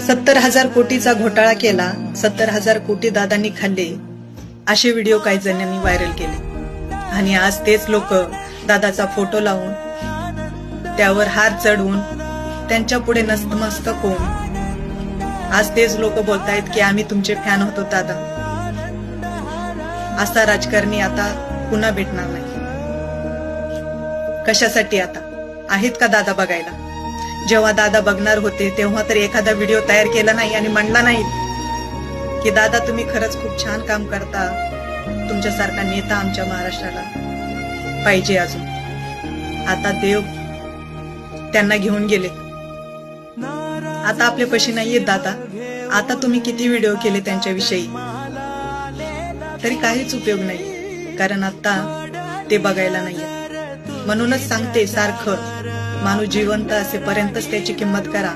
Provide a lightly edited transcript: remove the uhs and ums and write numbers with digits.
70,000 कोटीचा घोटाळा केला, 70,000 कोटी दादांनी खाल्ले, असे व्हिडिओ काही जणांनी व्हायरल केले. आणि आज तेच लोक दादाचा फोटो लावून त्यावर हात चढवून त्यांच्या पुढे नतमस्तक होऊन आज तेच लोक बोलतायत की आम्ही तुमचे फॅन होतो दादा. असा राजकारणी आता पुन्हा भेटणार नाही. कशासाठी आता आहेत का दादा बघायला? जेव्हा दादा बघणार होते तेव्हा तर एखादा व्हिडिओ तयार केला नाही आणि म्हणला नाही की दादा तुम्ही खरंच खूप छान काम करता, तुमच्यासारखा नेता आमच्या महाराष्ट्राला पाहिजे अजून. आता देव त्यांना घेऊन गेले. आता आपल्या पशी नाहीयेत दादा. आता तुम्ही किती व्हिडिओ केले त्यांच्याविषयी तरी काहीच उपयोग नाही, कारण आता ते बघायला नाहीये. म्हणूनच सांगते सारखं, माणूस जिवंत असेपर्यंतच त्याची किंमत करा.